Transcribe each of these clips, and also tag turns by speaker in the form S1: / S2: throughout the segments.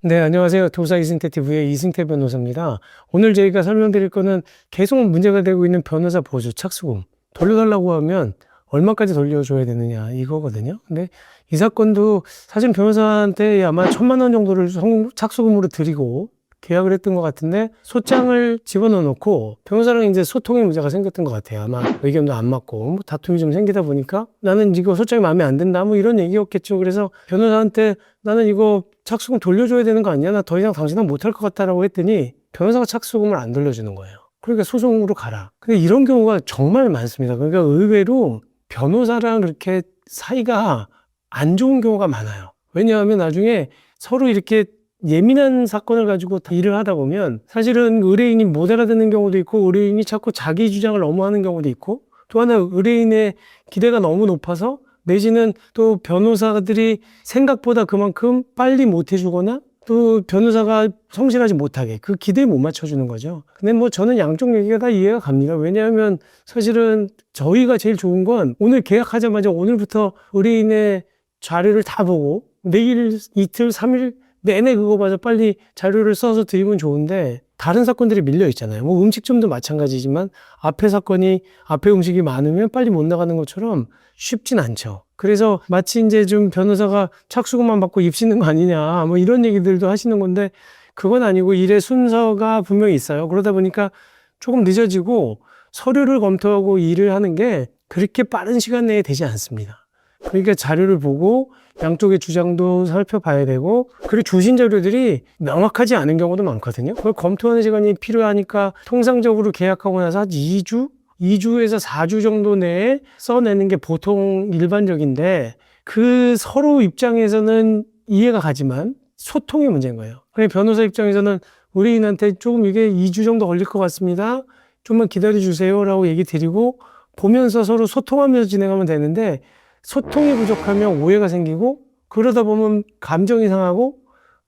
S1: 네, 안녕하세요. 도사 이승태 TV의 이승태 변호사입니다. 오늘 저희가 설명드릴 거는 계속 문제가 되고 있는 변호사 보조 착수금. 돌려달라고 하면 얼마까지 돌려줘야 되느냐, 이거거든요. 근데 이 사건도 사실 변호사한테 아마 1,000만 원 정도를 착수금으로 드리고 계약을 했던 것 같은데 소장을 집어넣어 놓고 변호사랑 이제 소통에 문제가 생겼던 것 같아요. 아마 의견도 안 맞고 뭐 다툼이 좀 생기다 보니까 나는 이거 소장이 마음에 안 든다 뭐 이런 얘기였겠죠. 그래서 변호사한테 나는 이거 착수금 돌려줘야 되는 거 아니야? 나 더 이상 당신은 못할 것 같다라고 했더니 변호사가 착수금을 안 돌려주는 거예요. 그러니까 소송으로 가라. 근데 이런 경우가 정말 많습니다. 그러니까 의외로 변호사랑 그렇게 사이가 안 좋은 경우가 많아요. 왜냐하면 나중에 서로 이렇게 예민한 사건을 가지고 일을 하다 보면 사실은 의뢰인이 못 알아듣는 경우도 있고 의뢰인이 자꾸 자기 주장을 너무 하는 경우도 있고 또 하나 의뢰인의 기대가 너무 높아서 내지는 또 변호사들이 생각보다 그만큼 빨리 못 해주거나 또 변호사가 성실하지 못하게 그 기대에 못 맞춰주는 거죠. 근데 뭐 저는 양쪽 얘기가 다 이해가 갑니다. 왜냐하면 사실은 저희가 제일 좋은 건 오늘 계약하자마자 오늘부터 의뢰인의 자료를 다 보고 내일 이틀 3일 내내 그거 봐서 빨리 자료를 써서 드리면 좋은데 다른 사건들이 밀려 있잖아요. 뭐 음식점도 마찬가지지만 앞에 사건이 앞에 음식이 많으면 빨리 못 나가는 것처럼 쉽진 않죠. 그래서 마치 이제 좀 변호사가 착수금만 받고 입 씻는 거 아니냐 뭐 이런 얘기들도 하시는 건데 그건 아니고 일의 순서가 분명히 있어요. 그러다 보니까 조금 늦어지고 서류를 검토하고 일을 하는 게 그렇게 빠른 시간 내에 되지 않습니다. 그러니까 자료를 보고 양쪽의 주장도 살펴봐야 되고 그리고 주신 자료들이 명확하지 않은 경우도 많거든요. 그걸 검토하는 시간이 필요하니까 통상적으로 계약하고 나서 한 2주에서 4주 정도 내에 써내는 게 보통 일반적인데 그 서로 입장에서는 이해가 가지만 소통의 문제인 거예요. 그래서 변호사 입장에서는 의뢰인한테 조금 이게 2주 정도 걸릴 것 같습니다. 좀만 기다려 주세요 라고 얘기 드리고 보면서 서로 소통하면서 진행하면 되는데 소통이 부족하면 오해가 생기고 그러다 보면 감정이 상하고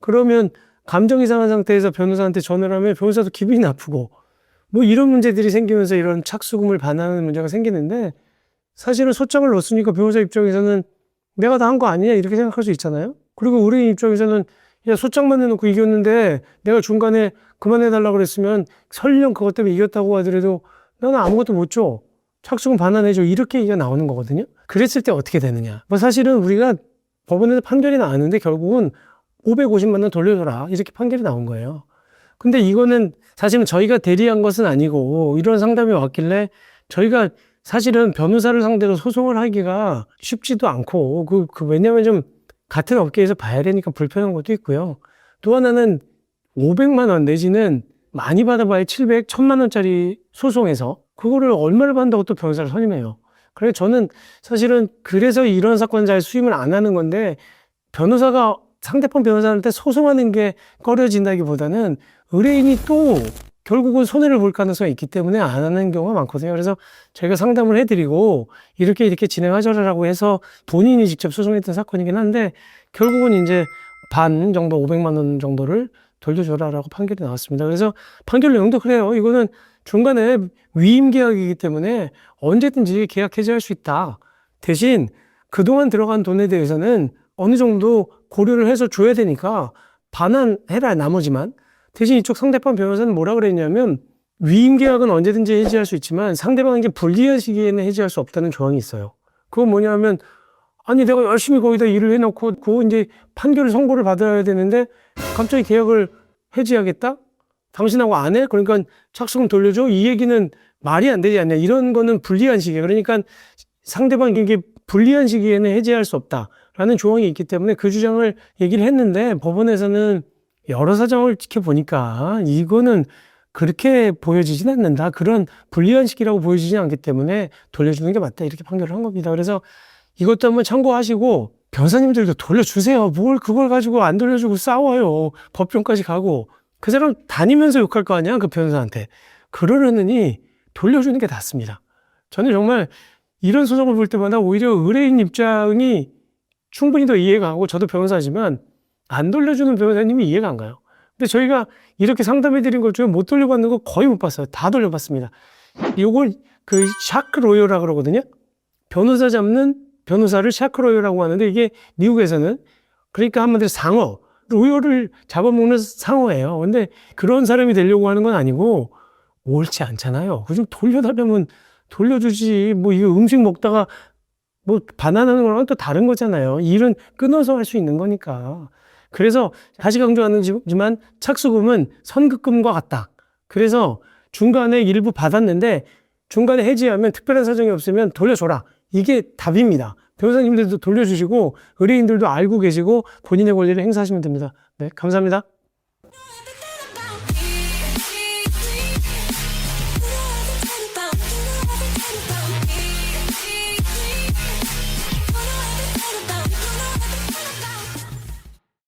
S1: 그러면 감정이 상한 상태에서 변호사한테 전화를 하면 변호사도 기분이 나쁘고 뭐 이런 문제들이 생기면서 이런 착수금을 반환하는 문제가 생기는데 사실은 소장을 넣었으니까 변호사 입장에서는 내가 다 한 거 아니냐 이렇게 생각할 수 있잖아요. 그리고 의뢰인 입장에서는 야 소장만 내놓고 이겼는데 내가 중간에 그만해달라고 그랬으면 설령 그것 때문에 이겼다고 하더라도 나는 아무것도 못 줘. 착수금 반환해줘. 이렇게 얘기가 나오는 거거든요. 그랬을 때 어떻게 되느냐. 뭐 사실은 우리가 법원에서 판결이 나왔는데 결국은 550만 원 돌려줘라. 이렇게 판결이 나온 거예요. 근데 이거는 사실은 저희가 대리한 것은 아니고 이런 상담이 왔길래 저희가 사실은 변호사를 상대로 소송을 하기가 쉽지도 않고 왜냐면 좀 같은 업계에서 봐야 되니까 불편한 것도 있고요. 또 하나는 500만 원 내지는 많이 받아봐야 700, 1000만 원짜리 소송에서 그거를 얼마를 받는다고 또 변호사를 선임해요. 그래서 저는 사실은 그래서 이런 사건 잘 수임을 안 하는 건데 변호사가 상대편 변호사한테 소송하는 게 꺼려진다기보다는 의뢰인이 또 결국은 손해를 볼 가능성이 있기 때문에 안 하는 경우가 많거든요. 그래서 저희가 상담을 해드리고 이렇게 진행하자라고 해서 본인이 직접 소송했던 사건이긴 한데 결국은 이제 반 정도 500만 원 정도를 돌려줘라라고 판결이 나왔습니다. 그래서 판결 내용도 그래요. 이거는 중간에 위임 계약이기 때문에 언제든지 계약 해지할 수 있다. 대신 그동안 들어간 돈에 대해서는 어느 정도 고려를 해서 줘야 되니까 반환해라 나머지만. 대신 이쪽 상대방 변호사는 뭐라 그랬냐면 위임 계약은 언제든지 해지할 수 있지만 상대방에게 불리한 시기에는 해지할 수 없다는 조항이 있어요. 그건 뭐냐면 아니 내가 열심히 거기다 일을 해놓고 그 이제 판결 선고를 받아야 되는데 갑자기 계약을 해지하겠다? 당신하고 안 해? 그러니까 착수금 돌려줘? 이 얘기는 말이 안 되지 않냐. 이런 거는 불리한 시기에. 그러니까 상대방에게 불리한 시기에는 해지할 수 없다라는 조항이 있기 때문에 그 주장을 얘기를 했는데 법원에서는 여러 사정을 지켜보니까 이거는 그렇게 보여지진 않는다. 그런 불리한 시기라고 보여지진 않기 때문에 돌려주는 게 맞다. 이렇게 판결을 한 겁니다. 그래서 이것도 한번 참고하시고 변호사님들도 돌려주세요. 뭘 그걸 가지고 안 돌려주고 싸워요. 법정까지 가고. 그 사람 다니면서 욕할 거 아니야? 그 변호사한테. 그러려니 돌려주는 게 낫습니다. 저는 정말 이런 소송을 볼 때마다 오히려 의뢰인 입장이 충분히 더 이해가 가고 저도 변호사지만 안 돌려주는 변호사님이 이해가 안 가요. 근데 저희가 이렇게 상담해드린 것 중에 못 돌려받는 거 거의 못 봤어요. 다 돌려받습니다. 요걸 그 샤크 로이어라 그러거든요. 변호사 잡는 변호사를 샤크 로이어라고 하는데 이게 미국에서는 그러니까 한마디로 상어. 로열을 잡아먹는 상어예요. 근데 그런 사람이 되려고 하는 건 아니고 옳지 않잖아요. 그 좀 돌려달라면 돌려주지. 뭐 이거 음식 먹다가 뭐 반환하는 거랑 또 다른 거잖아요. 일은 끊어서 할 수 있는 거니까. 그래서 다시 강조하지만 착수금은 선급금과 같다. 그래서 중간에 일부 받았는데 중간에 해지하면 특별한 사정이 없으면 돌려줘라. 이게 답입니다. 변호사님들도 돌려주시고 의뢰인들도 알고 계시고 본인의 권리를 행사하시면 됩니다. 네, 감사합니다.